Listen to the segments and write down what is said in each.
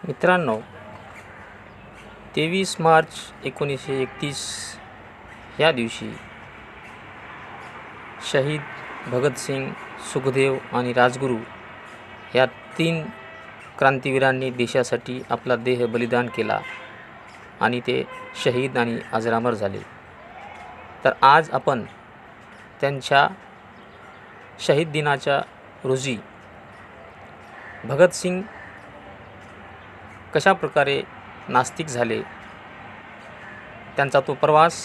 मित्रांनो, 23 मार्च 1931 या दिवशी शहीद भगतसिंग, सुखदेव आणि राजगुरू या 3 क्रांतिवीरांनी देशासाठी आपला देह बलिदान केला आणि ते शहीद आणि अजरामर झाले. तर आज आपण त्यांच्या शहीद दिनाच्या रोजी भगतसिंग कशा प्रकारे नास्तिक झाले, त्यांचा तो प्रवास,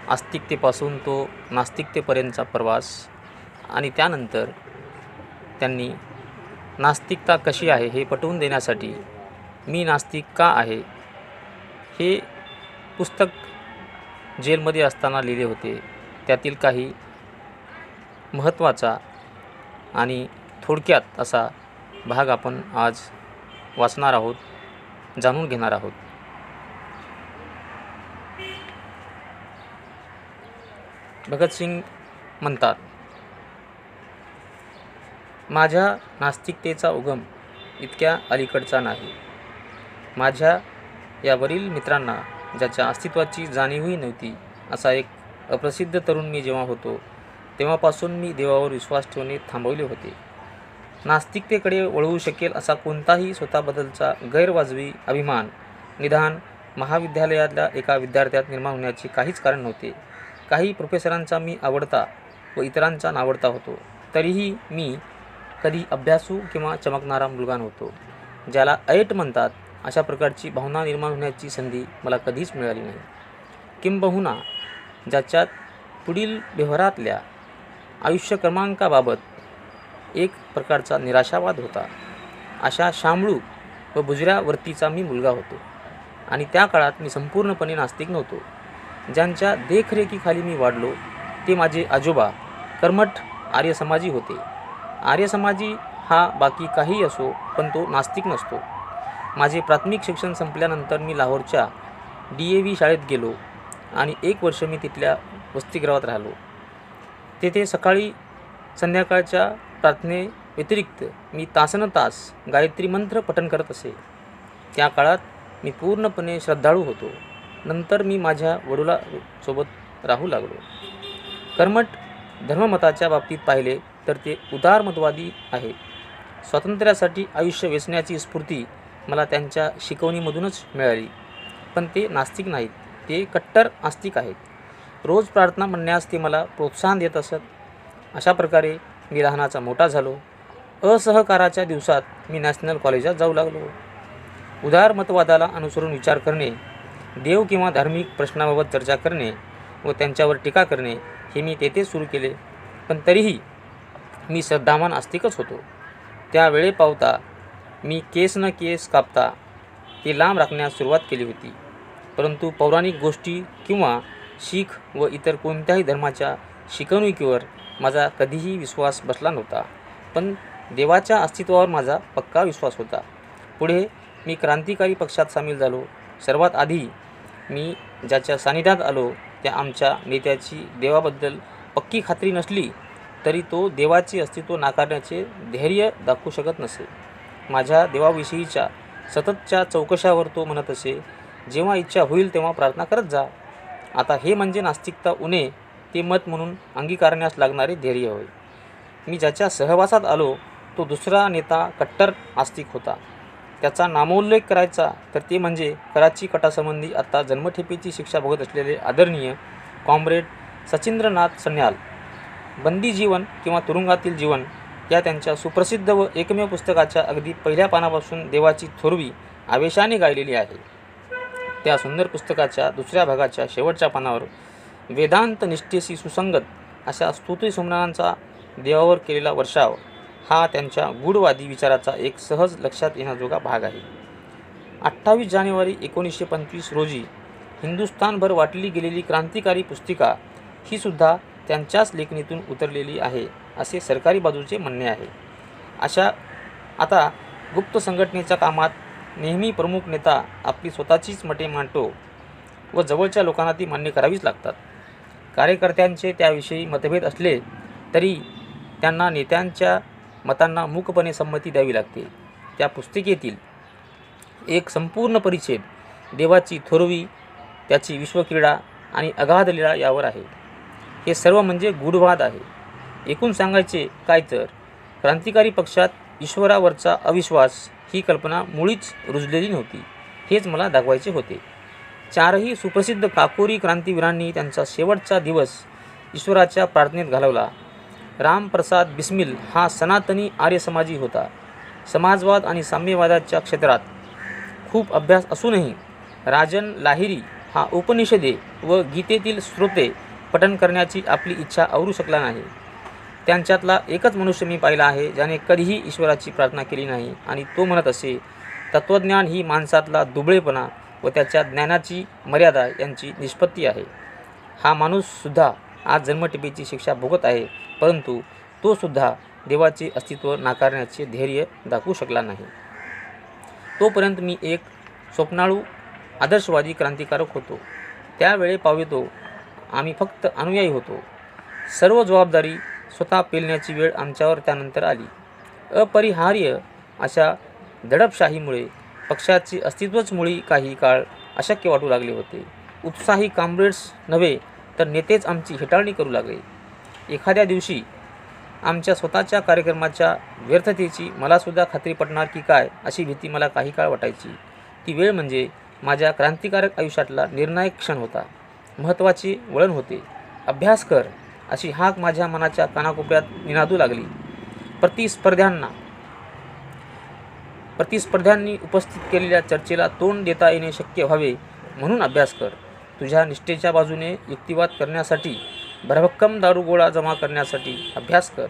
आस्तिकतेपासून तो नास्तिकतेपर्यंतचा प्रवास, आणि त्यानंतर त्यांनी नास्तिकता कशी आहे हे पटवून देण्यासाठी मी नास्तिक का आहे हे पुस्तक जेलमध्ये असताना लिहिले होते. त्यातील काही महत्त्वाचा आणि थोडक्यात असा भाग आपण आज वाचणार आहोत, जाणून घेणार आहोत. भगतसिंग म्हणतात, माझ्या नास्तिकतेचा उगम इतक्या अलीकडचा नाही. माझ्या या वरील मित्रांना ज्याच्या अस्तित्वाची जाणीवही नव्हती असा एक अप्रसिद्ध तरुण मी जेव्हा होतो तेव्हापासून मी देवावर विश्वास ठेवणे थांबवले होते. नास्तिकतेकडे वळवू शकेल असा कोणताही स्वतःबद्दलचा गैरवाजवी अभिमान निदान महाविद्यालयातल्या एका विद्यार्थ्यात निर्माण होण्याचे काहीच कारण नव्हते. काही प्रोफेसरांचा मी आवडता व इतरांचा नावडता होतो, तरीही मी कधी अभ्यासू किंवा चमकणारा मुलगा नव्हतो. ज्याला ऐट म्हणतात अशा प्रकारची भावना निर्माण होण्याची संधी मला कधीच मिळाली नाही. किंबहुना ज्याच्यात पुढील व्यवहारातल्या आयुष्य क्रमांकाबाबत एक प्रकारचा निराशावाद होता, अशा शामळू व बुजऱ्या वर्तीचा मी मुलगा होतो. आणि त्या काळात मी संपूर्णपणे नास्तिक नव्हतो. ज्यांच्या देखरेखीखाली मी वाढलो ते माझे आजोबा कर्मठ आर्यसमाजी होते. आर्यसमाजी हा बाकी काही असो, पण तो नास्तिक नसतो. माझे प्राथमिक शिक्षण संपल्यानंतर मी लाहोरच्या DAV शाळेत गेलो आणि 1 वर्ष मी तिथल्या वसतिगृहात राहिलो. तेथे सकाळी संध्याकाळच्या प्रार्थने व्यतिरिक्त मी तासनतास गायत्री मंत्र पठण करत असे. त्या काळात मी पूर्णपणे श्रद्धाळू होतो. नंतर मी माझ्या वडिलांसोबत राहू लागलो. कर्मठ धर्ममताच्या बाबतीत पाहिले तर ते उदारमतवादी आहेत. स्वातंत्र्यासाठी आयुष्य वेचण्याची स्फूर्ती मला त्यांच्या शिकवणीमधूनच मिळाली. पण ते नास्तिक नाहीत, ते कट्टर आस्तिक आहेत. रोज प्रार्थना म्हणण्यास ते मला प्रोत्साहन देत असत. अशा प्रकारे मी लहानाचा मोठा झालो. असहकाराच्या दिवसात मी नॅशनल कॉलेजात जाऊ लागलो. उदारमतवादाला अनुसरून विचार करणे, देव किंवा धार्मिक प्रश्नाबाबत चर्चा करणे व त्यांच्यावर टीका करणे हे मी तेथेच सुरू केले. पण तरीही मी श्रद्धावान आस्तिकच होतो. त्या वेळेपावता मी केस न केस कापता ते लांब राखण्यास सुरुवात केली होती. परंतु पौराणिक गोष्टी किंवा शीख व इतर कोणत्याही धर्माच्या शिकवणुकीवर माझा कधीही विश्वास बसला नव्हता. पण देवाच्या अस्तित्वावर माझा पक्का विश्वास होता. पुढे मी क्रांतिकारी पक्षात सामील झालो. सर्वात आधी मी ज्याच्या सानिध्यात आलो त्या आमच्या नेत्याची देवाबद्दल पक्की खात्री नसली तरी तो देवाचे अस्तित्व नाकारण्याचे धैर्य दाखवू शकत नसे. माझ्या देवाविषयीच्या सततच्या चौकशावर तो म्हणत असे, जेव्हा इच्छा होईल तेव्हा प्रार्थना करत जा. आता हे म्हणजे नास्तिकता उणे ते मत म्हणून अंगीकारण्यास लागणारे धैर्य होय. मी ज्याच्या सहवासात आलो तो दुसरा नेता कट्टर आस्तिक होता. त्याचा नामोल्लेख करायचा तर ते म्हणजे कराची कटासंबंधी आता जन्मठेपेची शिक्षा भोगत असलेले आदरणीय कॉम्रेड सचिंद्रनाथ सन्याल. बंदी जीवन किंवा तुरुंगातील जीवन या त्यांच्या सुप्रसिद्ध व एकमेव पुस्तकाच्या अगदी पहिल्या पानापासून देवाची थोरवी आवेशाने गायलेली आहे. त्या सुंदर पुस्तकाच्या दुसऱ्या भागाच्या शेवटच्या पानावर वेदांत निष्ठेशी सुसंगत अशा स्तुतिसुमनांचा देवावर केलेला वर्षाव हा त्यांच्या गूढवादी विचाराचा एक सहज लक्षात येण्याजोगा भाग आहे. 28 जानेवारी 1925 रोजी हिंदुस्थानभर वाटली गेलेली क्रांतिकारी पुस्तिका ही सुद्धा त्यांच्याच लेखणीतून उतरलेली आहे असे सरकारी बाजूचे म्हणणे आहे. अशा आता गुप्त संघटनेच्या कामात नेहमी प्रमुख नेता आपली स्वतःचीच मते मांडतो व जवळच्या लोकांना ती मान्य करावीच लागतात. कार्यकर्त्यांचे त्याविषयी मतभेद असले तरी त्यांना नेत्यांच्या मतांना मूकपणे संमती द्यावी लागते. त्या पुस्तिकेतील एक संपूर्ण परिच्छेद देवाची थोरवी, त्याची विश्वक्रीडा आणि अगाध लीला यावर आहे. हे सर्व म्हणजे गूढवाद आहे. एकूण सांगायचे काय तर क्रांतिकारी पक्षात ईश्वरावरचा अविश्वास ही कल्पना मुळीच रुजलेली नव्हती, हेच मला दाखवायचे होते. चारही सुप्रसिद्ध काकोरी क्रांतिवीरांनी त्यांचा शेवटचा दिवस ईश्वराच्या प्रार्थनेत घालवला. रामप्रसाद बिस्मिल हा सनातनी आर्यसमाजी होता. समाजवाद आणि साम्यवादाच्या क्षेत्रात खूप अभ्यास असूनही राजन लाहिरी हा उपनिषदे व गीतेतील स्रोते पठन करण्याची आपली इच्छा आवरू शकला नाही. त्यांच्यातला एकच मनुष्य मी पाहिला आहे ज्याने कधीही ईश्वराची प्रार्थना केली नाही आणि तो म्हणत असे, तत्त्वज्ञान ही माणसातला दुबळेपणा व त्याच्या ज्ञानाची मर्यादा यांची निष्पत्ती आहे. हा माणूससुद्धा आज जन्मठेपेची शिक्षा भोगत आहे, परंतु तो सुद्धा देवाचे अस्तित्व नाकारण्याचे धैर्य दाखवू शकला नाही. तोपर्यंत मी एक स्वप्नाळू आदर्शवादी क्रांतिकारक होतो. त्यावेळे पावितो आम्ही फक्त अनुयायी होतो. सर्व जबाबदारी स्वतः पेलण्याची वेळ आमच्यावर त्यानंतर आली. अपरिहार्य अशा दडपशाहीमुळे पक्षाचे अस्तित्वच मुळी काही काळ अशक्य वाटू लागले होते. उत्साही काम्रेड्स नव्हे तर नेतेच आमची हेटाळणी करू लागले. एखाद्या दिवशी आमच्या स्वतःच्या कार्यक्रमाच्या व्यर्थतेची मलासुद्धा खात्री पटणार की काय अशी भीती मला काही काळ वाटायची. ती वेळ म्हणजे माझ्या क्रांतिकारक आयुष्यातला निर्णायक क्षण होता. महत्त्वाचे वळण होते. अभ्यास कर अशी हाक माझ्या मनाच्या कानाकोपऱ्यात निनादू लागली. प्रतिस्पर्ध्यांनी उपस्थित केलेल्या चर्चेला तोंड देता येणे शक्य व्हावे म्हणून अभ्यास कर. तुझ्या निष्ठेच्या बाजूने युक्तिवाद करण्यासाठी, भरभक्कम दारुगोळा जमा करण्यासाठी अभ्यास कर.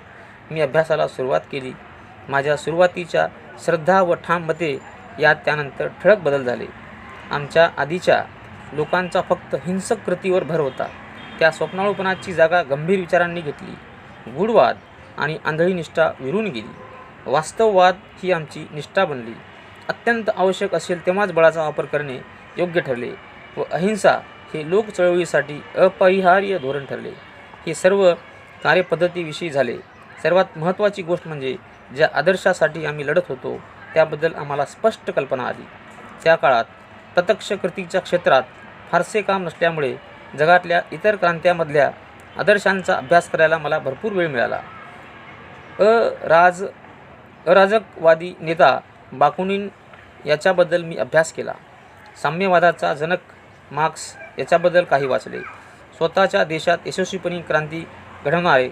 मी अभ्यासाला सुरुवात केली. माझ्या सुरुवातीच्या श्रद्धा व ठाम मते यात त्यानंतर ठळक बदल झाले. आमच्या आधीच्या लोकांचा फक्त हिंसक कृतीवर भर होता. त्या स्वप्नाळूपणाची जागा गंभीर विचारांनी घेतली. गूढवाद आणि आंधळी निष्ठा विरून गेली. वास्तववाद ही आमची निष्ठा बनली. अत्यंत आवश्यक असेल तेव्हाच बळाचा वापर करणे योग्य ठरले व अहिंसा हे लोक चळवळीसाठी अपरिहार्य धोरण ठरले. हे सर्व कार्यपद्धतीविषयी झाले. सर्वात महत्त्वाची गोष्ट म्हणजे ज्या आदर्शासाठी आम्ही लढत होतो त्याबद्दल आम्हाला स्पष्ट कल्पना आली. त्या काळात प्रत्यक्ष कृतीच्या क्षेत्रात फारसे काम नसल्यामुळे जगातल्या इतर क्रांत्यामधल्या आदर्शांचा अभ्यास करायला मला भरपूर वेळ मिळाला. अराजकवादी नेता बाकुनिन याच्याबद्दल मी अभ्यास केला. साम्यवादाचा जनक मार्क्स याच्याबद्दल काही वाचले. स्वतःच्या देशात यशस्वीपणे क्रांती घडवणारे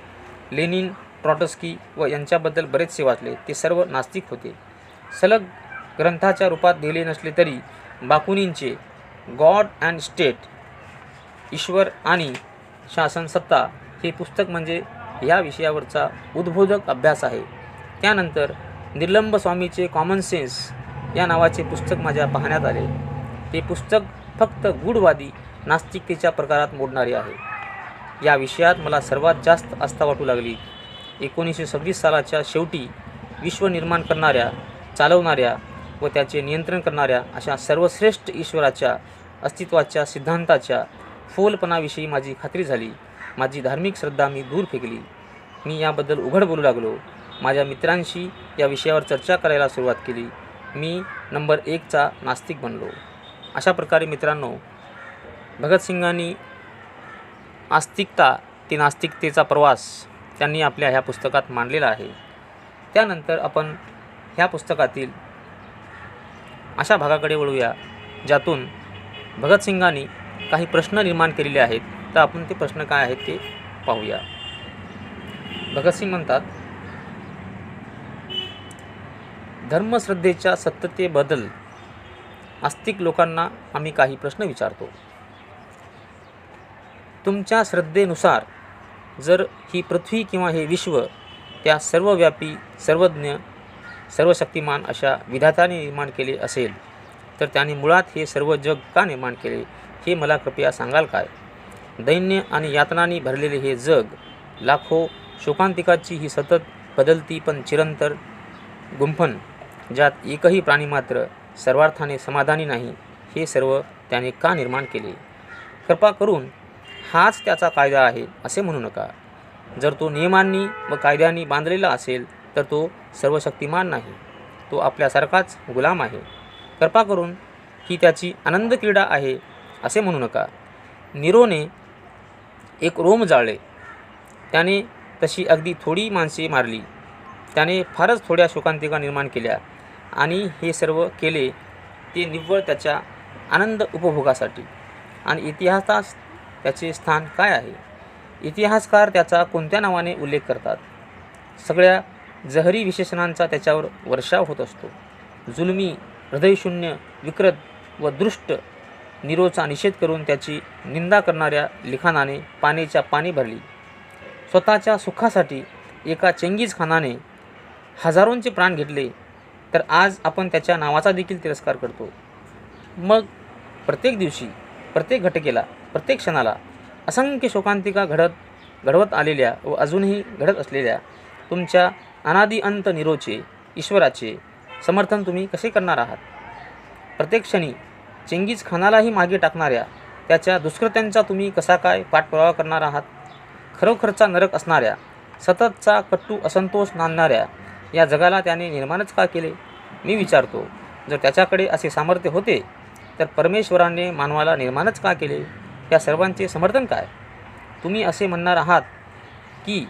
लेनिन, ट्रॉट्स्की व यांच्याबद्दल बरेचसे वाचले. ते सर्व नास्तिक होते. सलग ग्रंथाच्या रूपात लिहिले नसले तरी बाकुनिनचे गॉड अँड स्टेट, ईश्वर आणि शासनसत्ता हे पुस्तक म्हणजे ह्या विषयावरचा उद्बोधक अभ्यास आहे. त्यानंतर निर्लंब स्वामीचे कॉमन सेन्स या नावाचे पुस्तक माझ्या पाहण्यात आले. ते पुस्तक फक्त गूढवादी नास्तिकतेच्या प्रकारात मोडणारे आहे. या विषयात मला सर्वात जास्त आस्था वाटू लागली. 1926 सालाच्या शेवटी विश्व निर्माण करणाऱ्या, चालवणाऱ्या व त्याचे नियंत्रण करणाऱ्या अशा सर्वश्रेष्ठ ईश्वराच्या अस्तित्वाच्या सिद्धांताच्या फोलपणाविषयी माझी खात्री झाली. माझी धार्मिक श्रद्धा मी दूर फेकली. मी याबद्दल उघड बोलू लागलो. माझ्या मित्रांशी या विषयावर चर्चा करायला सुरुवात केली. मी नंबर 1चा नास्तिक बनलो. अशा प्रकारे मित्रांनो, भगतसिंगांनी आस्तिकता ते नास्तिकतेचा प्रवास त्यांनी आपल्या ह्या पुस्तकात मांडलेला आहे. त्यानंतर आपण ह्या पुस्तकातील अशा भागाकडे वळूया ज्यातून भगतसिंगांनी काही प्रश्न निर्माण केलेले आहेत. तर आपण ते प्रश्न काय आहेत ते पाहूया. भगतसिंग म्हणतात, धर्मश्रद्धेच्या सत्यतेबद्दल आस्तिक लोकांना आम्ही काही प्रश्न विचारतो. तुमच्या श्रद्धेनुसार जर ही पृथ्वी किंवा हे विश्व त्या सर्वव्यापी, सर्वज्ञ, सर्वशक्तिमान अशा विधात्याने निर्माण केले असेल तर त्याने मुळात हे सर्व जग का निर्माण केले हे मला कृपया सांगाल काय? दैन्य आणि यातनांनी भरलेले हे जग, लाखो शोकांतिकाची ही सतत बदलती पण चिरंतर गुंफण, ज्यात एकही प्राणी मात्र सर्वार्थाने समाधानी नाही, हे सर्व त्याने का निर्माण केले? कृपा करून हाच त्याचा कायदा आहे असे म्हणू नका. जर तो नियमांनी व कायद्यांनी बांधलेला असेल तर तो सर्वशक्तिमान नाही, तो आपल्यासारखाच गुलाम आहे. कृपा करून ही त्याची आनंद क्रीडा आहे असे म्हणू नका. नीरोने एक रोम जाळले. त्याने तशी अगदी थोडी माणसे मारली. त्याने फारच थोड्या शोकांतिका निर्माण केल्या आणि हे सर्व केले ते निव्वळ त्याच्या आनंद उपभोगासाठी. आणि इतिहासात त्याचे स्थान काय आहे? इतिहासकार त्याचा कोणत्या नावाने उल्लेख करतात? सगळ्या जहरी विशेषणांचा त्याच्यावर वर्षाव होत असतो. जुलमी, हृदयशून्य, विकृत व दृष्ट नीरोचा निषेध करून त्याची निंदा करणाऱ्या लिखाणाने पानेच्या पाने भरली. स्वतःच्या सुखासाठी एका चेंगीज खानाने हजारोंचे प्राण घेतले, तर आज आपण त्याच्या नावाचा देखील तिरस्कार करतो. मग प्रत्येक दिवशी, प्रत्येक घटकेला, प्रत्येक क्षणाला असंख्य शोकांतिका घडवत आलेल्या व अजूनही घडत असलेल्या तुमच्या अनादि अंत नीरोचे, ईश्वराचे समर्थन तुम्ही कसे करणार आहात? प्रत्येक क्षणी चेंगीज खानालाही मागे टाकणाऱ्या त्याच्या दुष्कृत्यांचा तुम्ही कसा काय पाठपुरावा करणार आहात? खरोखरचा नरक असणाऱ्या, सततचा कट्टू असंतोष नांदणाऱ्या या जगाला त्याने निर्माणच का केले? मी विचारतो, जर त्याच्याकडे असे सामर्थ्य होते तर परमेश्वराने मानवाला निर्माणच का केले? या सर्वांचे समर्थन काय? तुम्ही असे म्हणणार आहात की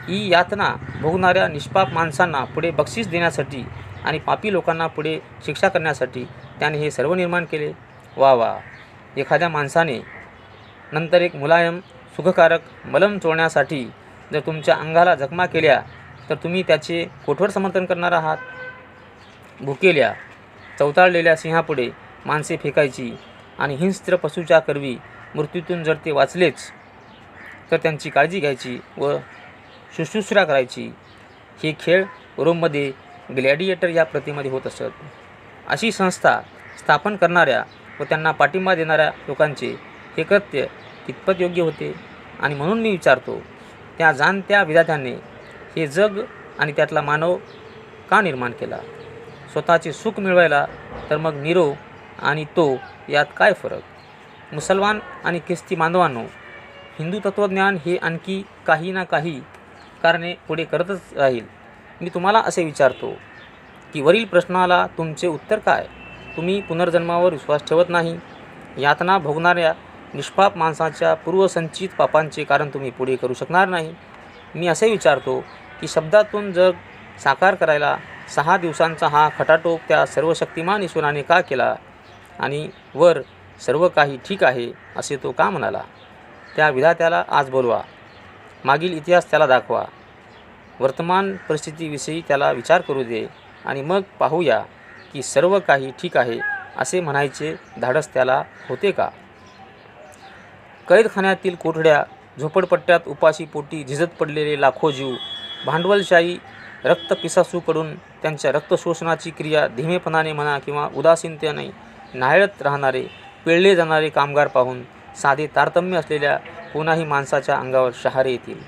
ही यातना भोगणाऱ्या निष्पाप माणसांना पुढे बक्षीस देण्यासाठी आणि पापी लोकांना पुढे शिक्षा करण्यासाठी त्याने हे सर्व निर्माण केले. वा वा. एखाद्या माणसाने नंतर एक मुलायम सुखकारक मलम चोळण्यासाठी जर तुमच्या अंगाला जखमा केल्या तर तुम्ही त्याचे कोठवर समर्थन करणार आहात? भुकेल्या, चवताळलेल्या सिंहापुढे माणसे फेकायची आणि हिंस्त्र पशूच्या करवी मृत्यूतून जर ते वाचलेच तर त्यांची काळजी घ्यायची व शुश्रूषा करायची. हे खेळ रोममध्ये ग्लॅडिएटर या प्रतीमध्ये होत असत. अशी संस्था स्थापन करणाऱ्या व त्यांना पाठिंबा देणाऱ्या लोकांचे हे कृत्य कितपत योग्य होते? आणि म्हणून मी विचारतो, त्या जाणत्या विधात्याने हे जग आणि त्यातला मानव का निर्माण केला? स्वतःचे सुख मिळवायला. तर मग नीरो आणि तो यात काय फरक? मुसलमान आणि ख्रिस्ती बांधवांनो, हिंदू तत्त्वज्ञान हे आणखी काही ना काही कारणे पुढे करतच राहील. मी तुम्हाला असे विचारतो की वरील प्रश्नाला तुमचे उत्तर काय? तुम्ही पुनर्जन्मावर विश्वास ठेवत नाही. यातना भोगणाऱ्या निष्पाप माणसाच्या पूर्वसंचित पापांचे कारण तुम्ही पुढे करू शकणार नाही. मी असे विचारतो की शब्दातून जग साकार करायला 6 दिवसांचा हा खटाटोप त्या सर्वशक्तिमान ईश्वराने का केला? आणि वर सर्व काही ठीक आहे असे तो का म्हणाला? त्या विधात्याला आज बोलवा, मागील इतिहास त्याला दाखवा, वर्तमान परिस्थितीविषयी त्याला विचार करू दे आणि मग पाहूया की सर्व काही ठीक आहे असे म्हणायचे धाडस त्याला होते का? कैदखान्यातील कोठड्या, झोपडपट्ट्यात उपाशी पोटी झिजत पडलेले लाखो जीव, भांडवलशाही रक्तपिसासूकडून त्यांच्या रक्तशोषणाची क्रिया धीमेपणाने म्हणा किंवा उदासीनतेने न्हाळत राहणारे पिळले जाणारे कामगार पाहून साधे तारतम्य असलेल्या कोणाही माणसाच्या अंगावर शहारे येतील.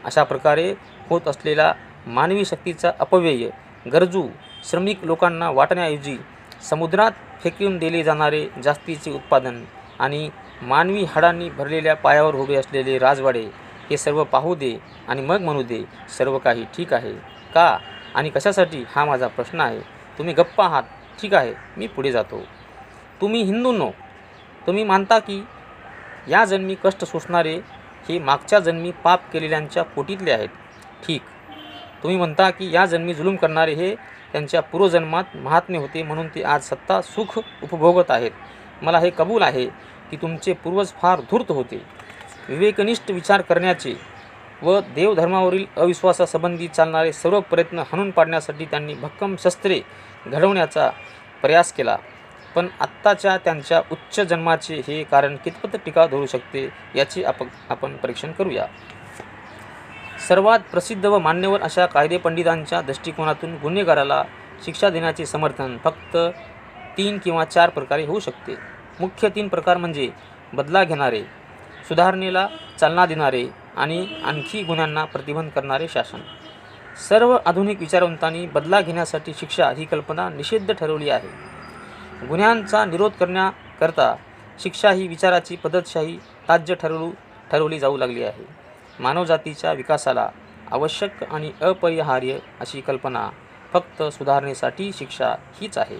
अशा प्रकारे होत असलेला मानवी शक्तीचा अपव्यय गरजू श्रमिक लोकांना वाटण्याऐवजी समुद्रात फेकून दिले जाणारे जास्तीचे उत्पादन आणि मानवी हाडांनी भरलेल्या पायावर उभे असलेले राजवाडे हे सर्व पाहू दे आणि मग म्हणू दे सर्व काही ठीक आहे. का आणि कशासाठी हा माझा प्रश्न आहे. तुम्ही गप्प आहात. ठीक आहे, मी पुढे जातो. तुम्ही हिंदूंनो, तुम्ही मानता की या जन्मी कष्ट सोसणारे हे मागच्या जन्मी पाप केलेल्यांच्या पोटीतले आहेत. ठीक. तुम्ही म्हणता की या जन्मी जुलूम करणारे हे त्यांच्या पूर्वजन्मात महात्मे होते म्हणून ते आज सत्ता सुख उपभोगत आहेत. मला हे कबूल आहे की तुमचे पूर्वज फार धूर्त होते. विवेकनिष्ठ विचार करण्याचे व देवधर्मावरील अविश्वासासंबंधी चालणारे सर्व प्रयत्न हाणून पाडण्यासाठी त्यांनी भक्कम शस्त्रे घडवण्याचा प्रयास केला. पण आत्ताच्या त्यांच्या उच्च जन्माचे हे कारण कितपत टीका धरू शकते याचे आपण परीक्षण करूया. सर्वात प्रसिद्ध व मान्यवर अशा कायदेपंडितांच्या दृष्टिकोनातून गुन्हेगाराला शिक्षा देण्याचे समर्थन फक्त 3 किंवा 4 प्रकारे होऊ शकते. मुख्य 3 प्रकार म्हणजे बदला घेणारे, सुधारणेला चालना देणारे आणि आणखी गुन्ह्यांना प्रतिबंध करणारे शासन. सर्व आधुनिक विचारवंतांनी बदला घेण्यासाठी शिक्षा ही कल्पना निषिद्ध ठरवली आहे. गुन्ह्यांचा निरोध करण्याकरता शिक्षा ही विचाराची पद्धतशाही ताज्य ठरवली जाऊ लागली आहे. मानवजातीच्या विकासाला आवश्यक आणि अपरिहार्य अशी कल्पना फक्त सुधारणेसाठी शिक्षा हीच आहे.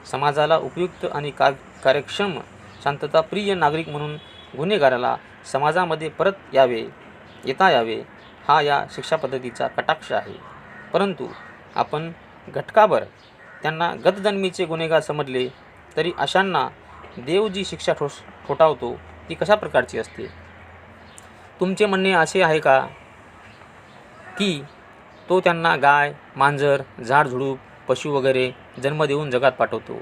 समाजाला उपयुक्त आणि कार्यक्षम शांतताप्रिय नागरिक म्हणून गुन्हेगाराला समाजामध्ये परत येता यावे हा या शिक्षा पद्धतीचा कटाक्ष आहे. परंतु आपण घटकाभर त्यांना गतजन्मीचे गुन्हेगार समजले तरी अशांना देव जी शिक्षा ठोठावतो ती कशा प्रकारची असते? तुमचे म्हणणे असे आहे का की तो त्यांना गाय, मांजर, झाडझुडूप, पशु वगैरे जन्म देऊन जगात पाठवतो?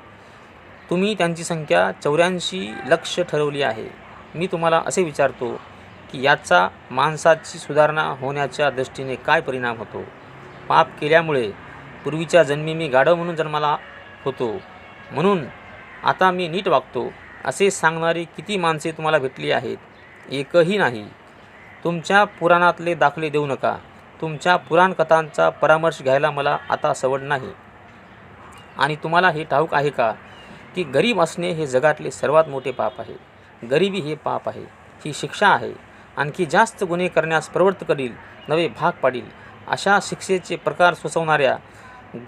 तुम्ही त्यांची संख्या 84 लक्ष ठरवली आहे. मी तुम्हाला असे विचारतो की याचा माणसाची सुधारणा होण्याच्या दृष्टीने काय परिणाम होतो? पाप केल्यामुळे पूर्वीच्या जन्मी मी गाढव म्हणून जन्माला होतो म्हणून आता मी नीट वागतो असे सांगणारी किती माणसे तुम्हाला भेटली आहेत? एकही नाही. तुमच्या पुराणातले दाखले देऊ नका. तुमच्या पुराणकथांचा परामर्श घ्यायला मला आता सवड नाही. आणि तुम्हाला हे ठाऊक आहे का की गरीब असणे हे जगातले सर्वात मोठे पाप आहे. गरिबी हे पाप आहे, ही शिक्षा आहे. आणखी जास्त गुन्हे करण्यास प्रवृत्त करील, नवे भाग पाडील. अशा शिक्षेचे प्रकार सुचवणाऱ्या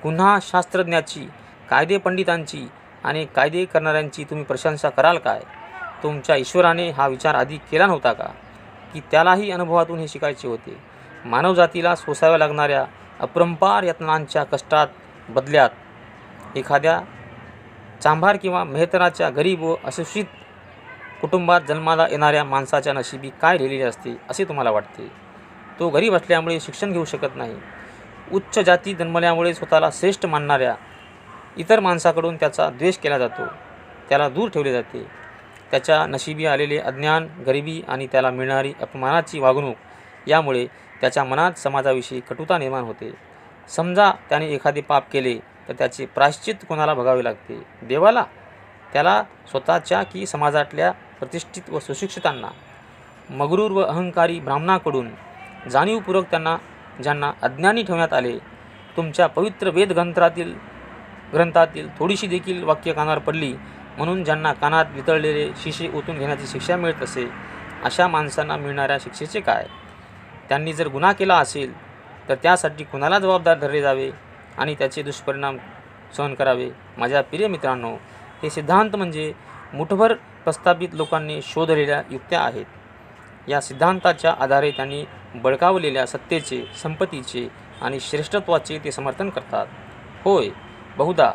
गुन्हाशास्त्रज्ञाची, कायदेपंडितांची आणि कायदे करणाऱ्यांची तुम्ही प्रशंसा कराल काय? तुमच्या ईश्वराने हा विचार आधी केला नव्हता का की त्यालाही अनुभवातून हे शिकायचे होते? मानवजातीला सोसाव्या लागणाऱ्या अपरंपार यत्नांच्या कष्टात बदल्यात एखाद्या चांभार किंवा मेहतराच्या गरीब व अशिक्षित कुटुंबात जन्माला येणाऱ्या माणसाच्या नशिबी काय लिहिलेले असते असे तुम्हाला वाटते? तो गरीब असल्यामुळे शिक्षण घेऊ शकत नाही. उच्च जाती जन्मल्यामुळे स्वतःला श्रेष्ठ मानणाऱ्या इतर माणसाकडून त्याचा द्वेष केला जातो, त्याला दूर ठेवले जाते. त्याच्या नशिबी आलेले अज्ञान, गरिबी आणि त्याला मिळणारी अपमानाची वागणूक यामुळे त्याच्या मनात समाजाविषयी कटुता निर्माण होते. समजा त्याने एखादे पाप केले तर त्याचे प्रायश्चित कोणाला भोगावे लागते? देवाला? त्याला स्वतःच्या की समाजातल्या प्रतिष्ठित व सुशिक्षितांना? मगरूर व अहंकारी ब्राह्मणाकडून जाणीवपूर्वक ज्यांना अज्ञानी ठेवण्यात आले. तुमच्या पवित्र वेद ग्रंथातील थोडीशी देखील वाक्य कानावर पडली म्हणून ज्यांना कानात वितळलेले शिशे ओतून घेण्याची शिक्षा मिळत असे, अशा माणसांना मिळणाऱ्या शिक्षेचे काय? त्यांनी जर गुन्हा केला असेल तर त्यासाठी कुणाला जबाबदार धरले जावे आणि त्याचे दुष्परिणाम सहन करावे? माझ्या प्रिय मित्रांनो, हे सिद्धांत म्हणजे मुठभर प्रस्थापित लोकांनी शोधलेल्या युक्त्या आहेत. या सिद्धांताच्या आधारे त्यांनी बळकावलेल्या सत्तेचे, संपत्तीचे आणि श्रेष्ठत्वाचे ते समर्थन करतात. होय, बहुधा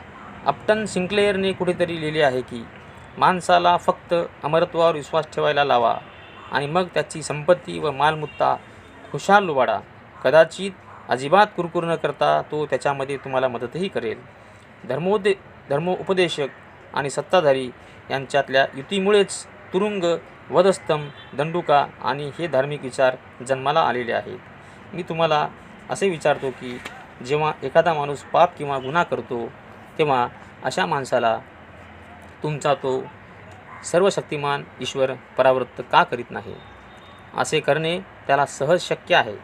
अपटन सिंक्लेअरने कुठेतरी लिहिले आहे की माणसाला फक्त अमरत्वावर विश्वास ठेवायला लावा आणि मग त्याची संपत्ती व मालमत्ता खुशाल लुबाडा. कदाचित अजिबात कुरकुर न करता तो त्याच्यामध्ये तुम्हाला मदतही करेल. धर्मोपदेशक आणि सत्ताधारी यांच्यातल्या युतीमुळेच तुरुंग, वधस्तंभ, दंडुका आणि हे धार्मिक विचार जन्माला आलेले आहेत. मी तुम्हाला असे विचारतो की जेव्हा एखादा माणूस पाप किंवा गुन्हा करतो तेव्हा अशा माणसाला तुमचा तो सर्वशक्तिमान ईश्वर परावृत्त का करीत नाही? असे करणे त्याला सहज शक्य आहे.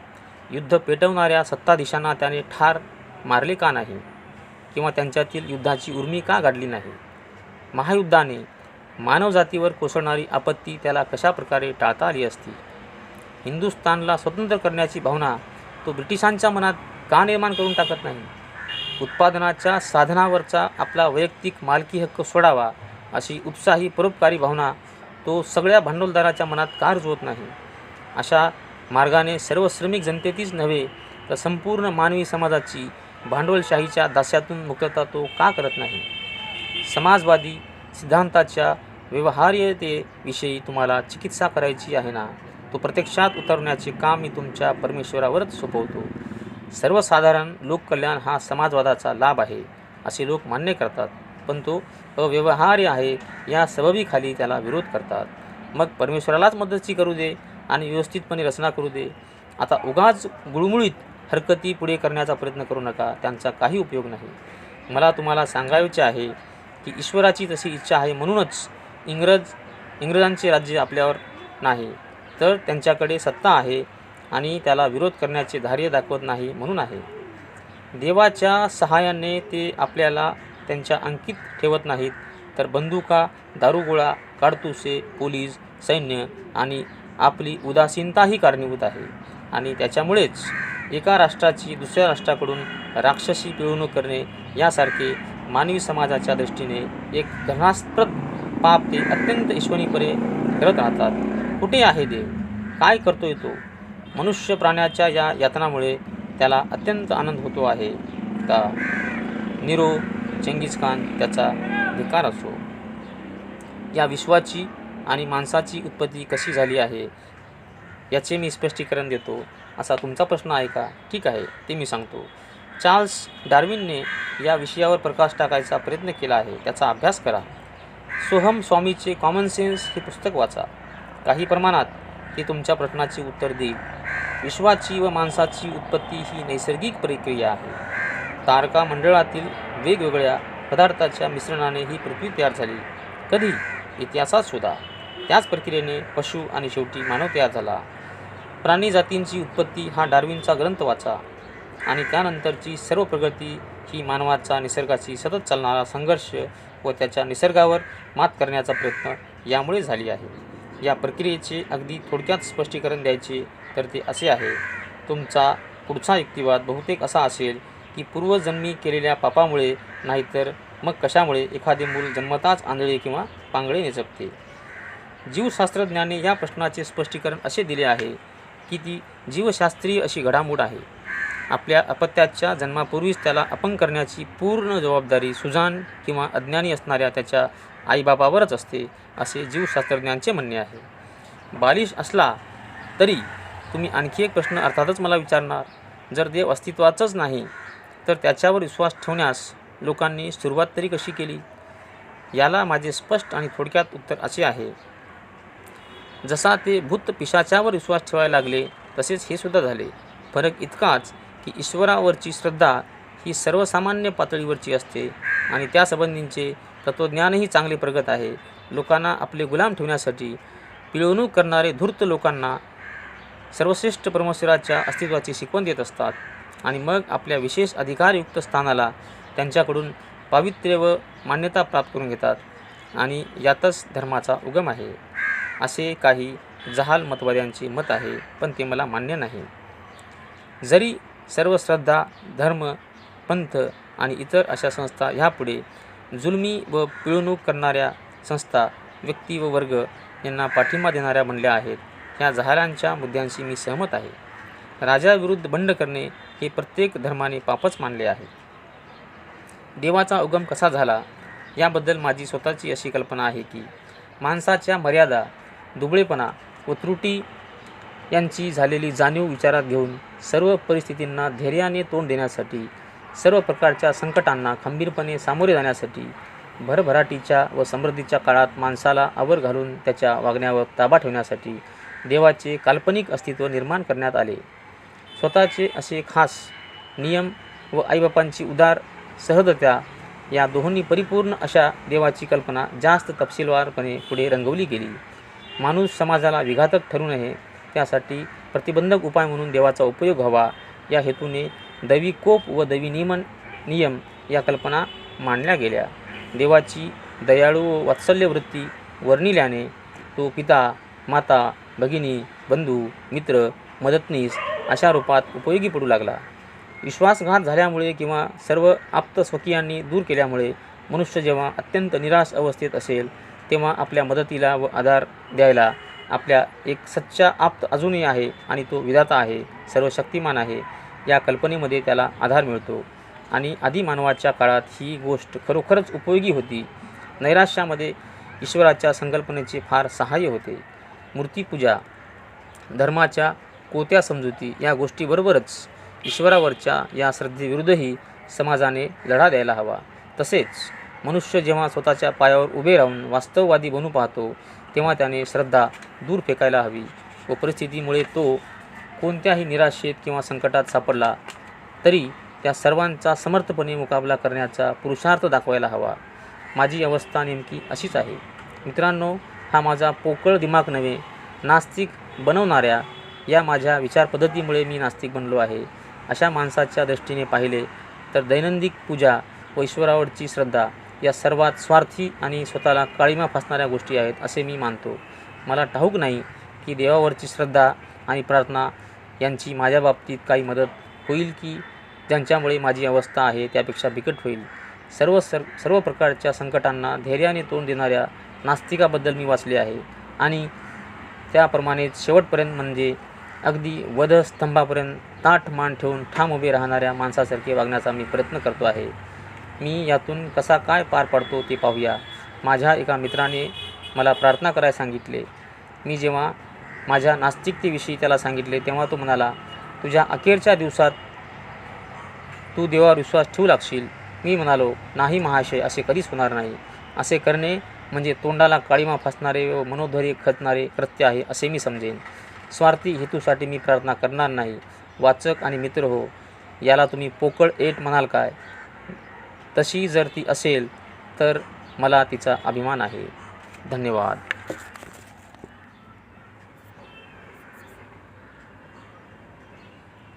युद्ध पेटवणाऱ्या सत्ताधीशांना त्याने ठार मारले का नाही? किंवा त्यांच्यातील युद्धाची उर्मी का गाडली नाही? महायुद्धाने मानवजातीवर कोसळणारी आपत्ती त्याला कशा प्रकारे टाळता आली असती? हिंदुस्थानला स्वतंत्र करण्याची भावना तो ब्रिटिशांच्या मनात का निर्माण करून टाकत नाही? उत्पादनाच्या साधनावरचा आपला वैयक्तिक मालकी हक्क सोडावा अशी उत्साही परोपकारी भावना तो सगळ्या भांडवलदाराच्या मनात का रुजवत नाही? अशा मार्गाने सर्व श्रमिक जनतेतीच नव्हे तर संपूर्ण मानवी समाजाची भांडवलशाहीच्या दास्यातून मुक्तता तो का करत नाही? समाजवादी सिद्धांताच्या व्यवहार्यतेविषयी तुम्हाला चिकित्सा करायची आहे ना? तो प्रत्यक्षात उतरवण्याचे काम मी तुमच्या परमेश्वरावरच सोपवतो. सर्वसाधारण लोककल्याण हा समाजवादाचा लाभ आहे असे लोक मान्य करतात, पण तो अव्यवहार्य आहे या सबबीखाली त्याला विरोध करतात. मग परमेश्वरालाच मदतची करू दे आणि व्यवस्थितपणे रचना करू दे. आता उगाच गुळमुळीत हरकती पुढे करण्याचा प्रयत्न करू नका, त्यांचा काही उपयोग नाही. मला तुम्हाला सांगायचे आहे की ईश्वराची तशी इच्छा आहे म्हणूनच इंग्रजांचे राज्य आपल्यावर नाही तर त्यांच्याकडे सत्ता आहे आणि त्याला विरोध करण्याचे धार्य दाखवत नाही म्हणून आहे. देवाच्या सहाय्याने ते आपल्याला त्यांच्या अंकित ठेवत नाहीत तर बंदुका, दारुगोळा, काडतुसे, पोलीस, सैन्य आणि आपली उदासीनताही कारणीभूत आहे. आणि त्याच्यामुळेच एका राष्ट्राची दुसऱ्या राष्ट्राकडून राक्षसी पिळवणूक करणे यासारखे मानवी समाजाच्या दृष्टीने एक घृणास्पद पाप ते अत्यंत ईश्वरीपणे करत राहतात. कुठे आहे देव? काय करतोय तो? मनुष्य प्राण्याच्या या यातनामुळे त्याला अत्यंत आनंद होतो आहे का? नीरो, चंगीज खान त्याचा धिक्कार असो. या विश्वाची आणि माणसाची उत्पत्ती कशी झाली आहे याचे मी स्पष्टीकरण देतो. असा तुमचा प्रश्न आहे का? ठीक आहे, ते मी सांगतो. चार्ल्स डार्विनने या विषयावर प्रकाश टाकायचा प्रयत्न केला आहे. त्याचा अभ्यास करा. सोहम स्वामीचे कॉमन सेन्स हे पुस्तक वाचा. काही प्रमाणात ते तुमच्या प्रश्नाचे उत्तर देईल. विश्वाची व माणसाची उत्पत्ती ही नैसर्गिक प्रक्रिया आहे. तारका मंडळातील वेगवेगळ्या पदार्थाच्या मिश्रणाने ही पृथ्वी तयार झाली. कधी? इतिहासात शोधा. त्याच प्रक्रियेने पशु आणि शेवटी मानव तयार झाला. प्राणी जातींची उत्पत्ती हा डार्विनचा ग्रंथ वाचा आणि त्यानंतरची सर्व प्रगती ही मानवाचा निसर्गाशी सतत चालणारा संघर्ष व त्याच्या निसर्गावर मात करण्याचा प्रयत्न यामुळे झाली आहे. या प्रक्रियेचे अगदी थोडक्यात स्पष्टीकरण द्यायचे तर ते असे आहे. तुमचा पुढचा युक्तिवाद बहुतेक असा असेल की पूर्वजन्मी केलेल्या पापामुळे नाहीतर मग कशामुळे एखादे मूल जन्मताच आंधळे किंवा पांगळे निचपते. जीवशास्त्रज्ञाने या प्रश्नाचे स्पष्टीकरण असे दिले आहे की ती जीवशास्त्रीय अशी घडामोड आहे. आपल्या अपत्याच्या जन्मापूर्वीच त्याला अपंग करण्याची पूर्ण जबाबदारी सुजाण किंवा अज्ञानी असणाऱ्या त्याच्या आईबापावरच असते, असे जीवशास्त्रज्ञांचे म्हणणे आहे. बालिश असला तरी तुम्ही आणखी एक प्रश्न अर्थातच मला विचारणार, जर देव अस्तित्वाचंच नाही तर त्याच्यावर विश्वास ठेवण्यास लोकांनी सुरुवात तरी कशी केली? याला माझे स्पष्ट आणि थोडक्यात उत्तर असे आहे. जसा ते भूत पिशाच्यावर विश्वास ठेवायला लागले तसेच हे सुद्धा झाले. फरक इतकाच की ईश्वरावरची श्रद्धा ही सर्वसामान्य पातळीवरची असते आणि त्यासंबंधींचे तत्त्वज्ञानही चांगले प्रगत आहे. लोकांना आपले गुलाम ठेवण्यासाठी पिळवणूक करणारे धूर्त लोकांना सर्वश्रेष्ठ परमेश्वराच्या अस्तित्वाची शिकवण देत असतात आणि मग आपल्या विशेष अधिकारयुक्त स्थानाला त्यांच्याकडून पावित्र्य व मान्यता प्राप्त करून घेतात आणि यातच धर्माचा उगम आहे, असे काही जहाल मतवाद्यांचे मत आहे, पण ते मला मान्य नाही. जरी सर्व श्रद्धा, धर्म, पंथ आणि इतर अशा संस्था ह्यापुढे जुलमी व पिळवणूक करणाऱ्या संस्था, व्यक्ती व वर्ग यांना पाठिंबा देणाऱ्या बनल्या आहेत, ह्या जहालांच्या मुद्द्यांशी मी सहमत आहे. राजाविरुद्ध बंड करणे हे प्रत्येक धर्माने पापच मानले आहे. देवाचा उगम कसा झाला याबद्दल माझी स्वतःची अशी कल्पना आहे की माणसाच्या मर्यादा, दुबळेपणा व त्रुटी यांची झालेली जाणीव विचारात घेऊन सर्व परिस्थितींना धैर्याने तोंड देण्यासाठी, सर्व प्रकारच्या संकटांना खंबीरपणे सामोरे जाण्यासाठी, भरभराटीच्या व समृद्धीच्या काळात माणसाला आवर घालून त्याच्या वागण्यावर ताबा ठेवण्यासाठी देवाचे काल्पनिक अस्तित्व निर्माण करण्यात आले. स्वतःचे असे खास नियम व आईबापांची उदार सहजता या दोहोंनी परिपूर्ण अशा देवाची कल्पना जास्त तपशीलवारपणे पुढे रंगवली गेली. माणूस समाजाला विघातक ठरू नये त्यासाठी प्रतिबंधक उपाय म्हणून देवाचा उपयोग व्हावा या हेतूने दैवी कोप व दैवी नियम या कल्पना मांडल्या गेल्या. देवाची दयाळू व वात्सल्य वृत्ती वर्णिल्याने तो पिता, माता, भगिनी, बंधू, मित्र, मदतनीस अशा रूपात उपयोगी पडू लागला. विश्वासघात झाल्यामुळे किंवा सर्व आप्त स्वकीयांनी दूर केल्यामुळे मनुष्य जेव्हा अत्यंत निराश अवस्थेत असेल तेव्हा आपल्या मदतीला व आधार द्यायला आपल्या एक सच्चा आप्त अजूनही आहे आणि तो विधाता आहे, सर्वशक्तिमान आहे या कल्पनेमध्ये त्याला आधार मिळतो आणि आदिमानवाच्या काळात ही गोष्ट खरोखरच उपयोगी होती. नैराश्यामध्ये ईश्वराच्या संकल्पनेचे फार सहाय्य होते. मूर्तिपूजा, धर्माच्या कोत्या समजुती या गोष्टीबरोबरच ईश्वरावरच्या या श्रद्धेविरुद्धही समाजाने लढा द्यायला हवा. तसेच मनुष्य जेव्हा स्वतःच्या पायावर उभे राहून वास्तववादी बनू पाहतो तेव्हा त्याने श्रद्धा दूर फेकायला हवी व परिस्थितीमुळे तो कोणत्याही निराशेत किंवा संकटात सापडला तरी त्या सर्वांचा समर्थपणे मुकाबला करण्याचा पुरुषार्थ दाखवायला हवा. माझी अवस्था नेमकी अशीच आहे. मित्रांनो, हा माझा पोकळ दिमाग नव्हे, नास्तिक बनवणाऱ्या या माझ्या विचारपद्धतीमुळे मी नास्तिक बनलो आहे. अशा माणसाच्या दृष्टीने पाहिले तर दैनंदिन पूजा व ईश्वरावरची श्रद्धा या सर्वात स्वार्थी आणि स्वतःला काळीमा फासणाऱ्या गोष्टी आहेत असे मी मानतो. मला ठाऊक नाही की देवावरची श्रद्धा आणि प्रार्थना यांची माझ्या बाबतीत काही मदत होईल की ज्यांच्यामुळे माझी अवस्था आहे त्यापेक्षा बिकट होईल. सर्व प्रकारच्या संकटांना धैर्याने तोंड देणाऱ्या नास्तिकाबद्दल मी वाचले आहे आणि त्याप्रमाणेच शेवटपर्यंत म्हणजे अगदी वधस्तंभापर्यंत ताठ मान ठेवून ठाम उभे राहणाऱ्या माणसासारखे वागण्याचा मी प्रयत्न करतो आहे. मी यातून कसा काय पार पाडतो ते पाहूया. माझ्या एका मित्राने मला प्रार्थना करायला सांगितले. मी जेव्हा माझ्या नास्तिकतेविषयी त्याला सांगितले तेव्हा तो म्हणाला, तुझ्या अखेरच्या दिवसात तू देवावर विश्वास ठेवू लागशील. मी म्हणालो, नाही महाशय, असे कधीच होणार नाही. असे करणे म्हणजे तोंडाला काळिमा फासणारे व मनोधैर्य खचणारे कृत्य आहे असे मी समजेन. स्वार्थी हेतूसाठी मी प्रार्थना करणार नाही. वाचक आणि मित्र हो, याला तुम्ही पोकळ एट म्हणाल काय? तशी जर ती असेल तर मला तिचा अभिमान आहे. धन्यवाद.